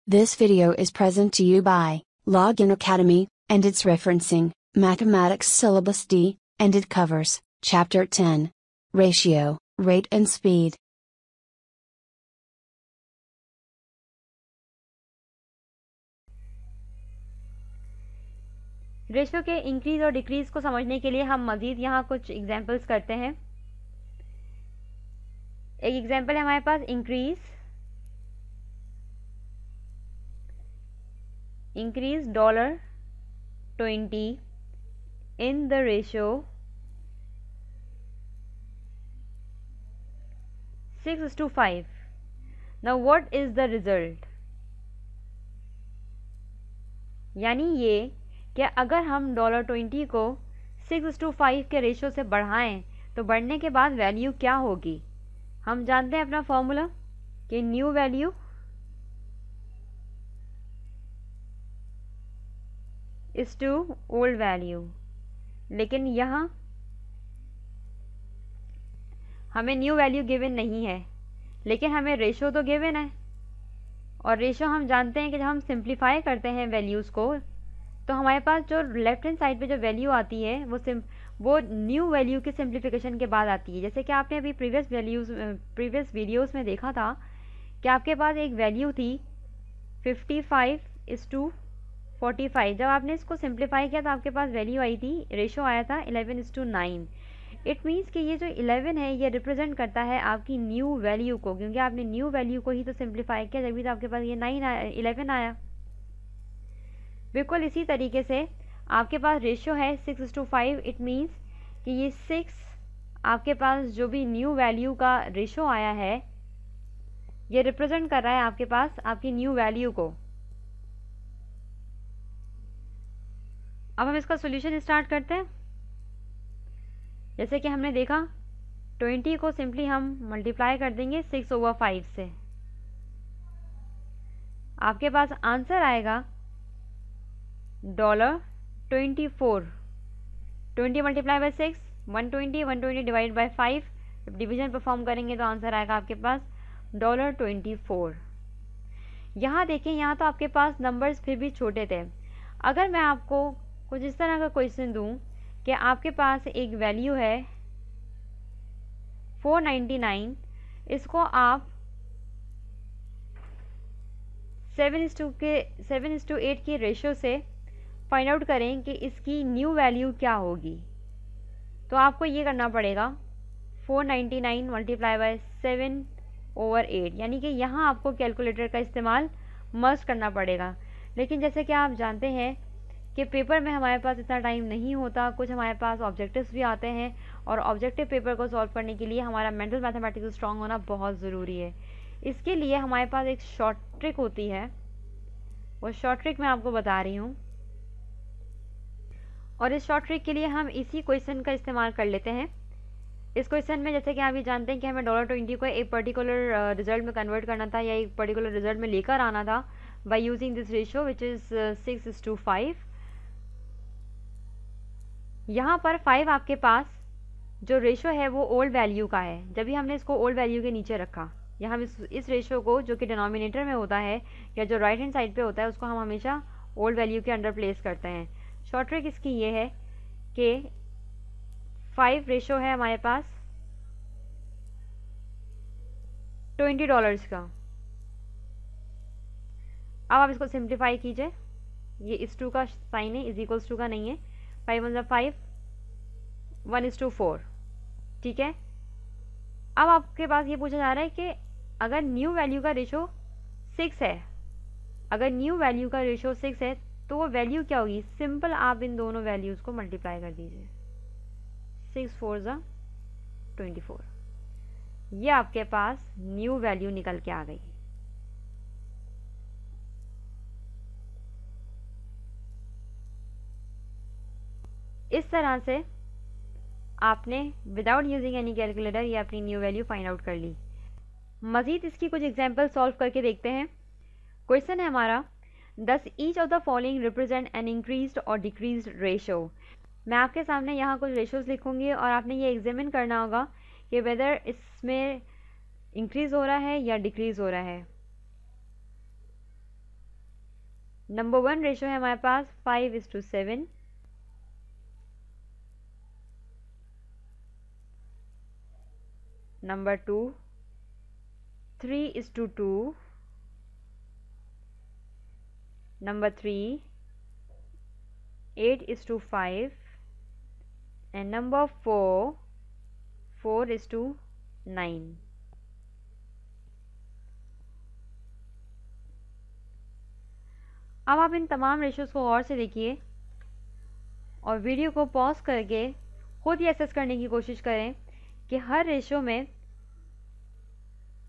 This video is present to you by Login Academy, and it's referencing Mathematics Syllabus D, and it covers Chapter 10, Ratio, Rate and Speed. Ratio के increase और decrease को समझने के लिए हम मज़ीद यहाँ कुछ एग्जांपल्स करते हैं। एक एग्जांपल है हमारे पास increase $20 in the ratio 6:5. Now what is the result? यानी ये कि अगर हम $20 को 6:5 के रेशो से बढ़ाएं तो बढ़ने के बाद वैल्यू क्या होगी। हम जानते हैं अपना फॉर्मूला कि new value is to old value, लेकिन यहाँ हमें न्यू वैल्यू गिवन नहीं है, लेकिन हमें रेशो तो गिवन है। और रेशो हम जानते हैं कि जब हम सिंप्लीफाई करते हैं वैल्यूज़ को तो हमारे पास जो लेफ्ट हैंड साइड पे जो वैल्यू आती है वो न्यू वैल्यू की सिंप्लीफिकेशन के बाद आती है। जैसे कि आपने अभी प्रीवियस वीडियोस में देखा था कि आपके पास एक वैल्यू थी 55:45। जब आपने इसको सिंप्लीफाई किया तो आपके पास वैल्यू आई थी, रेशो आया था 11:9। इट मीन्स कि ये जो 11 है ये रिप्रेजेंट करता है आपकी न्यू वैल्यू को, क्योंकि आपने न्यू वैल्यू को ही तो सिंप्लीफाई किया, जब भी तो आपके पास ये 11 आया। बिल्कुल इसी तरीके से आपके पास रेशियो है 6:5। इट मीन्स कि ये 6 आपके पास जो भी न्यू वैल्यू का रेशियो आया है ये रिप्रेजेंट कर रहा है आपके पास आपकी न्यू वैल्यू को। अब हम इसका सॉल्यूशन स्टार्ट करते हैं। जैसे कि हमने देखा 20 को सिंपली हम मल्टीप्लाई कर देंगे 6/5 से, आपके पास आंसर आएगा $24। 20 मल्टीप्लाई बाई 6 120, 120 डिवाइड बाई 5। जब डिवीजन परफॉर्म करेंगे तो आंसर आएगा आपके पास $24। यहाँ देखें, यहाँ तो आपके पास नंबर्स फिर भी छोटे थे। अगर मैं आपको कुछ इस तरह का क्वेश्चन दूँ कि आपके पास एक वैल्यू है 499, इसको आप 7:8 की रेशो से फाइंड आउट करें कि इसकी न्यू वैल्यू क्या होगी, तो आपको ये करना पड़ेगा 499 मल्टीप्लाई बाय 7/8, यानी कि यहाँ आपको कैलकुलेटर का इस्तेमाल मस्ट करना पड़ेगा। लेकिन जैसे कि आप जानते हैं कि पेपर में हमारे पास इतना टाइम नहीं होता, कुछ हमारे पास ऑब्जेक्टिव्स भी आते हैं, और ऑब्जेक्टिव पेपर को सॉल्व करने के लिए हमारा मेंटल मैथमेटिक्स स्ट्रांग होना बहुत ज़रूरी है। इसके लिए हमारे पास एक शॉर्ट ट्रिक होती है, वो शॉर्ट ट्रिक मैं आपको बता रही हूँ। और इस शॉर्ट ट्रिक के लिए हम इसी क्वेश्चन का इस्तेमाल कर लेते हैं। इस क्वेश्चन में जैसे कि आप ये जानते हैं कि हमें $20 को एक पर्टिकुलर रिजल्ट में कन्वर्ट करना था, या एक पर्टिकुलर रिजल्ट में लेकर आना था by using this ratio which is 6:5। यहाँ पर 5 आपके पास जो रेशो है वो ओल्ड वैल्यू का है। जब भी हमने इसको ओल्ड वैल्यू के नीचे रखा, या हम इस रेशो को जो कि डिनोमिनेटर में होता है या जो राइट हैंड साइड पे होता है उसको हम हमेशा ओल्ड वैल्यू के अंडर प्लेस करते हैं। शॉर्ट ट्रिक इसकी ये है कि 5 रेशो है हमारे पास $20 का। अब आप इसको सिंप्लीफाई कीजिए, ये इस 2 का साइन है, इज इक्वल्स 2 का नहीं है। 5 1 5, 1:4, ठीक है। अब आपके पास ये पूछा जा रहा है कि अगर न्यू वैल्यू का रेशो 6 है, अगर न्यू वैल्यू का रेशो 6 है तो वो वैल्यू क्या होगी। सिंपल आप इन दोनों वैल्यूज़ को मल्टीप्लाई कर दीजिए, 6 4 24, ये आपके पास न्यू वैल्यू निकल के आ गई। इस तरह से आपने विदाउट यूजिंग एनी कैलकुलेटर ये अपनी न्यू वैल्यू फाइंड आउट कर ली। मज़ीद इसकी कुछ एग्जांपल सॉल्व करके देखते हैं। क्वेश्चन है हमारा, दस each of the following represent N increased और डिक्रीज्ड रेशो। मैं आपके सामने यहाँ कुछ रेशोज़ लिखूंगी और आपने ये एग्जामिन करना होगा कि वेदर इसमें इंक्रीज़ हो रहा है या डिक्रीज़ हो रहा है। नंबर 1 रेशो है हमारे पास 5:7। नंबर 2 3:2। Number 3 8:5 and number 4 4:9। अब आप इन तमाम रेशोज़ को गौर से देखिए और वीडियो को पॉज करके खुद ही एसेस करने की कोशिश करें कि हर रेशो में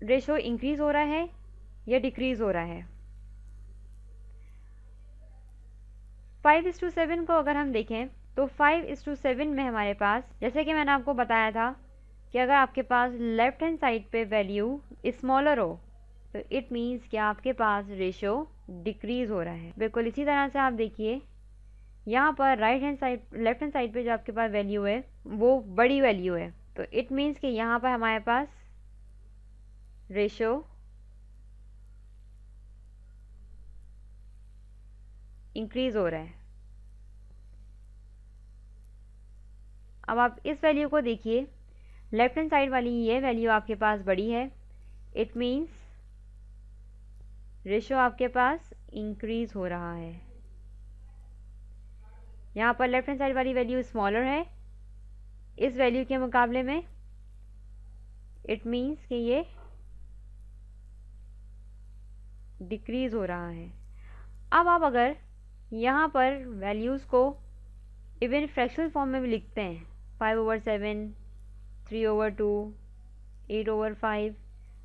रेशो इंक्रीज़ हो रहा है या डिक्रीज़ हो रहा है। 5:7 को अगर हम देखें तो 5:7 में हमारे पास, जैसे कि मैंने आपको बताया था कि अगर आपके पास लेफ्ट हैंड साइड पे वैल्यू स्मॉलर हो तो इट मीन्स कि आपके पास रेशो डिक्रीज़ हो रहा है। बिल्कुल इसी तरह से आप देखिए यहाँ पर लेफ्ट हैंड साइड पे जो आपके पास वैल्यू है वो बड़ी वैल्यू है, तो इट मीन्स कि यहाँ पर हमारे पास रेशो इंक्रीज़ हो रहा है। अब आप इस वैल्यू को देखिए, लेफ्ट हैंड साइड वाली ये वैल्यू आपके पास बड़ी है, इट मीन्स रेशो आपके पास इंक्रीज़ हो रहा है। यहाँ पर लेफ्ट हैंड साइड वाली वैल्यू स्मॉलर है इस वैल्यू के मुकाबले में, इट मीन्स कि ये डिक्रीज़ हो रहा है। अब आप अगर यहाँ पर वैल्यूज़ को इवन फ्रैक्शनल फॉर्म में भी लिखते हैं 5/7, 3/2, 8/5,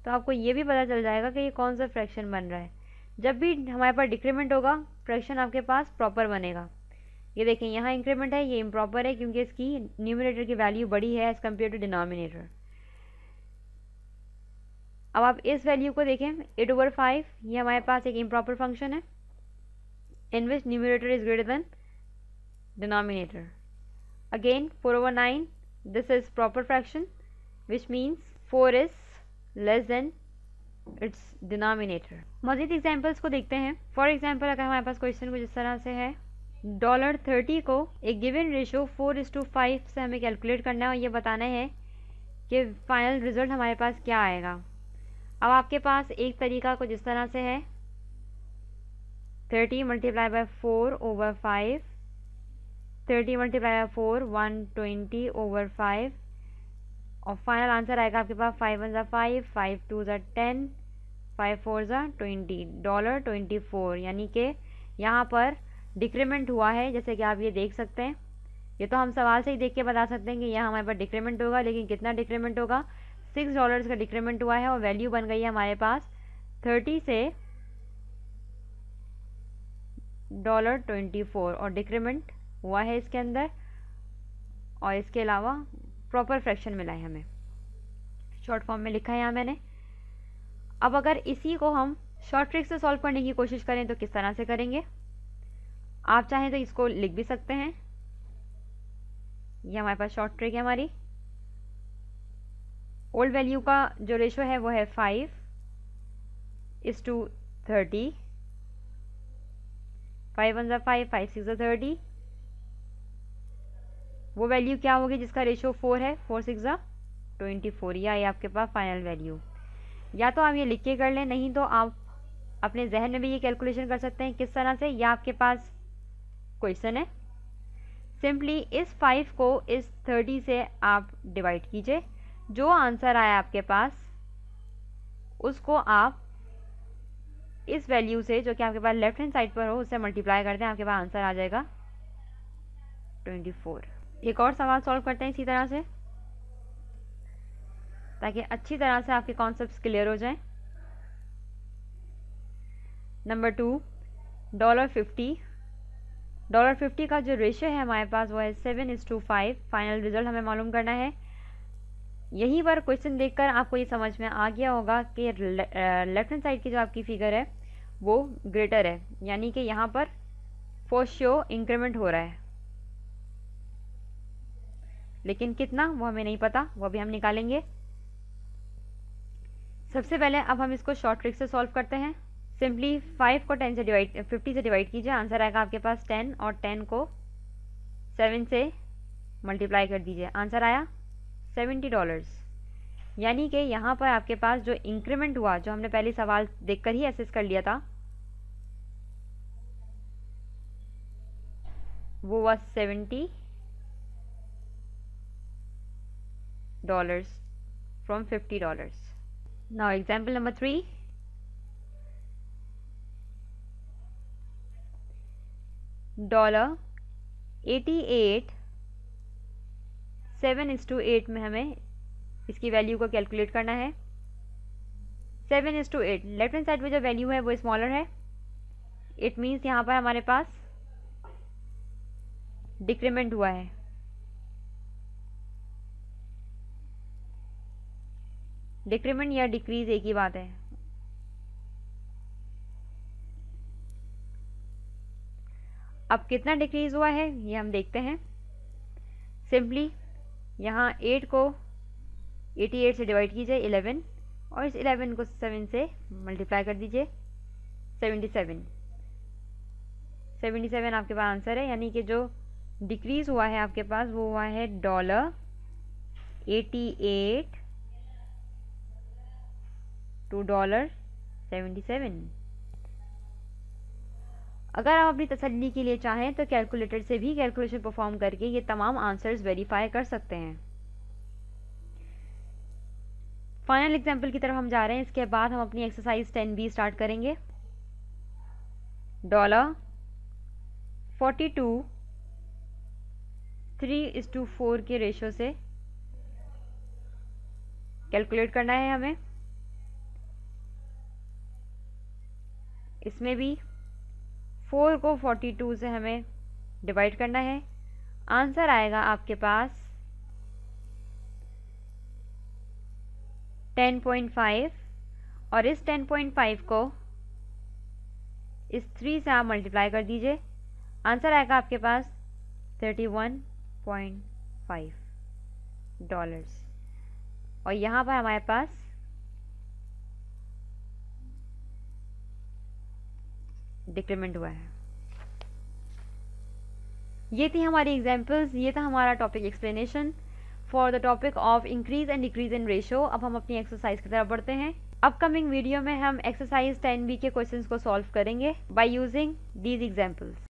तो आपको ये भी पता चल जाएगा कि ये कौन सा फ्रैक्शन बन रहा है। जब भी हमारे पास डिक्रीमेंट होगा फ्रैक्शन आपके पास प्रॉपर बनेगा। ये देखें यहाँ इंक्रीमेंट है, ये इम्प्रॉपर है क्योंकि इसकी न्यूमरेटर की वैल्यू बड़ी है एज़ कम्पेयर टू डिनोमिनेटर। अब आप इस वैल्यू को देखें 8/5, ये हमारे पास एक इम्प्रॉपर फंक्शन है in which numerator is greater than denominator. Again 4/9, this is proper fraction which means 4 is less than its denominator. मज़ीद एग्जाम्पल्स को देखते हैं। फॉर एग्जाम्पल अगर हमारे पास क्वेश्चन कुछ इस तरह से है, $30 को एक गिवन रेशो 4:5 से हमें कैलकुलेट करना है और ये बताना है कि फाइनल रिजल्ट हमारे पास क्या आएगा। अब आपके पास एक तरीका कुछ इस तरह से है 30 × 4/5, 30 × 4 120/5 और फाइनल आंसर आएगा आपके पास 5 1 5, 5 2 10, 5 4 20, $24। यानी कि यहाँ पर डिक्रीमेंट हुआ है, जैसे कि आप ये देख सकते हैं। ये तो हम सवाल से ही देख के बता सकते हैं कि यहाँ हमारे पास डिक्रीमेंट होगा, लेकिन कितना डिक्रीमेंट होगा, $6 का डिक्रीमेंट हुआ है और वैल्यू बन गई है हमारे पास 30 से $24 और डिक्रीमेंट हुआ है इसके अंदर। और इसके अलावा प्रॉपर फ्रैक्शन मिला है हमें, शॉर्ट फॉर्म में लिखा है यहाँ मैंने। अब अगर इसी को हम शॉर्ट ट्रिक से सॉल्व करने की कोशिश करें तो किस तरह से करेंगे, आप चाहें तो इसको लिख भी सकते हैं। ये हमारे पास शॉर्ट ट्रिक है हमारी। ओल्ड वैल्यू का जो रेशो है वो है 5:30, 5 1 5, 5 6 30। वो वैल्यू क्या होगी जिसका रेशो 4 है, 4 6 24। या ये आपके पास फाइनल वैल्यू। या तो आप ये लिख के कर लें, नहीं तो आप अपने जहन में भी ये कैलकुलेशन कर सकते हैं। किस तरह से, या आपके पास क्वेश्चन है, सिंपली इस 5 को इस 30 से आप डिवाइड कीजिए, जो आंसर आया आपके पास उसको आप इस वैल्यू से जो कि आपके पास लेफ्ट हैंड साइड पर हो उससे मल्टीप्लाई करते हैं, आपके पास आंसर आ जाएगा 24। एक और सवाल सॉल्व करते हैं इसी तरह से, ताकि अच्छी तरह से आपके कॉन्सेप्ट्स क्लियर हो जाएं। नंबर 2, $50 का जो रेशियो है हमारे पास वो है 7:5। फाइनल रिजल्ट हमें मालूम करना है। यहीं पर क्वेश्चन देखकर आपको ये समझ में आ गया होगा कि लेफ्ट हैंड साइड की जो आपकी फिगर है वो ग्रेटर है, यानी कि यहाँ पर फॉर श्योर इंक्रीमेंट हो रहा है, लेकिन कितना वो हमें नहीं पता, वो भी हम निकालेंगे। सबसे पहले अब हम इसको शॉर्ट ट्रिक से सॉल्व करते हैं। सिंपली 5 को 50 से डिवाइड कीजिए, आंसर आएगा आपके पास 10 और 10 को 7 से मल्टीप्लाई कर दीजिए, आंसर आया $70। यानी कि यहाँ पर आपके पास जो इंक्रीमेंट हुआ, जो हमने पहले सवाल देखकर ही एसेस कर लिया था, वो हुआ $70 from $50। Now example number 3, $88 7:8 में हमें इसकी वैल्यू को कैलकुलेट करना है। 7:8 लेफ्ट हैंड साइड में जो वैल्यू है वो स्मॉलर है, इट मीन्स यहाँ पर हमारे पास डिक्रीमेंट हुआ है। डिक्रीमेंट या डिक्रीज एक ही बात है। अब कितना डिक्रीज हुआ है ये हम देखते हैं। सिंपली यहाँ 8 को 88 से डिवाइड कीजिए 11, और इस 11 को 7 से मल्टीप्लाई कर दीजिए 77 आपके पास आंसर है। यानी कि जो डिक्रीज हुआ है आपके पास वो हुआ है $88 to $77। अगर आप अपनी तसल्ली के लिए चाहें तो कैलकुलेटर से भी कैलकुलेशन परफॉर्म करके ये तमाम आंसर्स वेरीफाई कर सकते हैं। फाइनल एग्जाम्पल की तरफ हम जा रहे हैं, इसके बाद हम अपनी एक्सरसाइज 10B स्टार्ट करेंगे। $42 3:4 के रेशो से कैलकुलेट करना है हमें। इसमें भी 4 को 42 से हमें डिवाइड करना है, आंसर आएगा आपके पास 10.5, और इस 10.5 को इस 3 से आप मल्टीप्लाई कर दीजिए, आंसर आएगा आपके पास $31.5। और यहाँ पर हमारे पास डिक्रीमेंट हुआ है। ये थी हमारी एग्जांपल्स, ये था हमारा topic explanation for the topic of increase and decrease in ratio. अब हम अपनी एक्सरसाइज की तरफ बढ़ते हैं। अपकमिंग वीडियो में हम एक्सरसाइज 10B के क्वेश्चंस को सॉल्व करेंगे बाय यूजिंग दीज एग्जांपल्स।